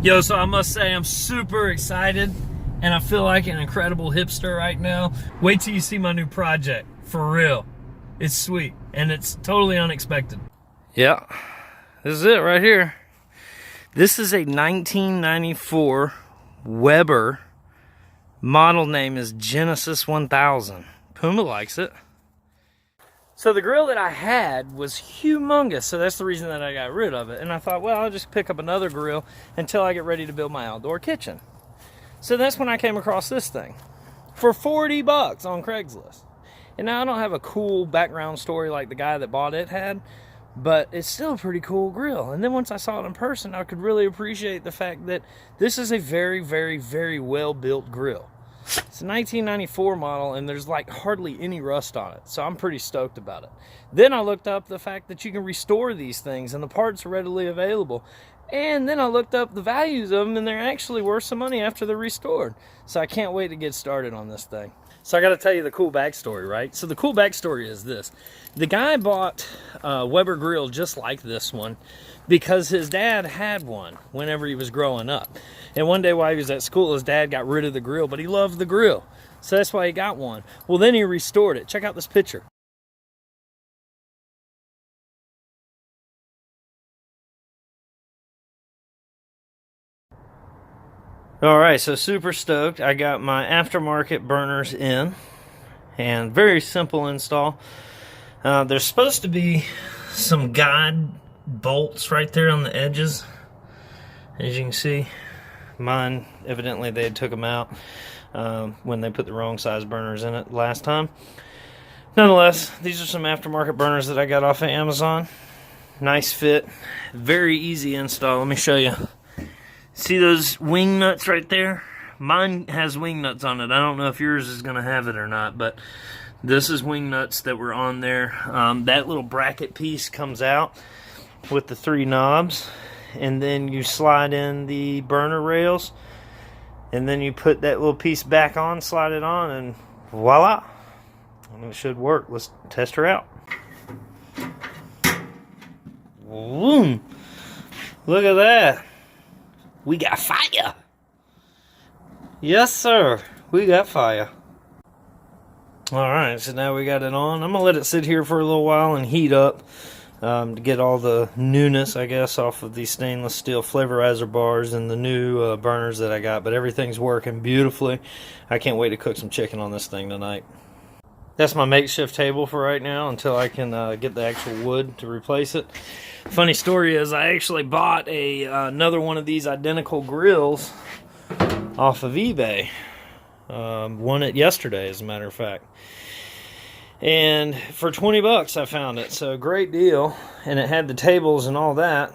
Yo, so I must say I'm super excited and I feel like an incredible hipster right now. Wait till you see my new project, for real. It's sweet and it's totally unexpected. Yeah, this is it right here. This is a 1994 Weber. Model name is Genesis 1000. Puma likes it. So the grill that I had was humongous, so that's the reason that I got rid of it. And I thought, well, I'll just pick up another grill until I get ready to build my outdoor kitchen. So that's when I came across this thing for 40 bucks on Craigslist. And now I don't have a cool background story like the guy that bought it had, but it's still a pretty cool grill. And then once I saw it in person, I could really appreciate the fact that this is a very, very, very well-built grill. It's a 1994 model and there's like hardly any rust on it, so I'm pretty stoked about it. Then I looked up the fact that you can restore these things and the parts are readily available. And then I looked up the values of them and they're actually worth some money after they're restored. So I can't wait to get started on this thing. So I got to tell you the cool backstory, right? So the cool backstory is this. The guy bought a Weber grill just like this one because his dad had one whenever he was growing up. And one day while he was at school, his dad got rid of the grill, but he loved the grill. So that's why he got one. Well, then he restored it. Check out this picture. All right, so super stoked. I got my aftermarket burners in, and very simple install. There's supposed to be some guide bolts right there on the edges. As you can see, mine, evidently they took them out when they put the wrong size burners in it last time. Nonetheless, these are some aftermarket burners that I got off of Amazon. Nice fit, very easy install. Let me show you. See those wing nuts right there? Mine has wing nuts on it. I don't know if yours is going to have it or not, but this is wing nuts that were on there. That little bracket piece comes out with the 3 knobs, and then you slide in the burner rails, and then you put that little piece back on, slide it on, and voila. And it should work. Let's test her out. Boom. Look at that. We got fire. Yes, sir. We got fire. Alright, so now we got it on. I'm going to let it sit here for a little while and heat up to get all the newness, I guess, off of these stainless steel flavorizer bars and the new burners that I got. But everything's working beautifully. I can't wait to cook some chicken on this thing tonight. That's my makeshift table for right now until I can get the actual wood to replace it. Funny story is I actually bought another one of these identical grills off of eBay. Won it yesterday, as a matter of fact. And for 20 bucks I found it, so great deal. And it had the tables and all that.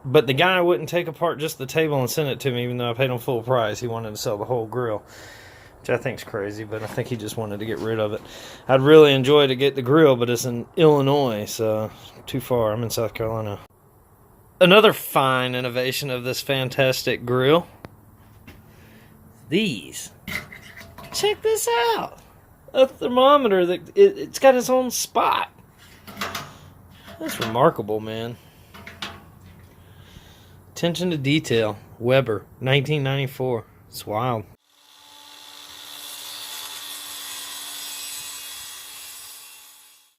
But the guy wouldn't take apart just the table and send it to me, even though I paid him full price. He wanted to sell the whole grill, which I think's crazy, but I think he just wanted to get rid of it. I'd really enjoy to get the grill, but it's in Illinois, so too far. I'm in South Carolina. Another fine innovation of this fantastic grill. These. Check this out. A thermometer that it's got its own spot. That's remarkable, man. Attention to detail. Weber, 1994. It's wild.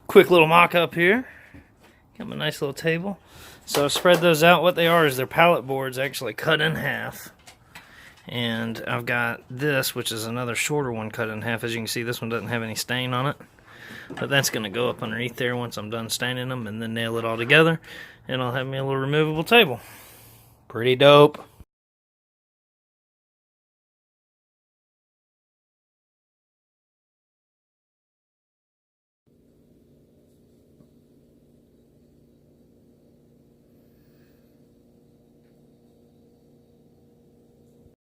Quick little mock-up here. Got my nice little table. So I've spread those out. What they are is they're pallet boards actually cut in half. And I've got this, which is another shorter one cut in half. As you can see, this one doesn't have any stain on it. But that's going to go up underneath there once I'm done staining them, and then nail it all together. And I'll have me a little removable table. Pretty dope.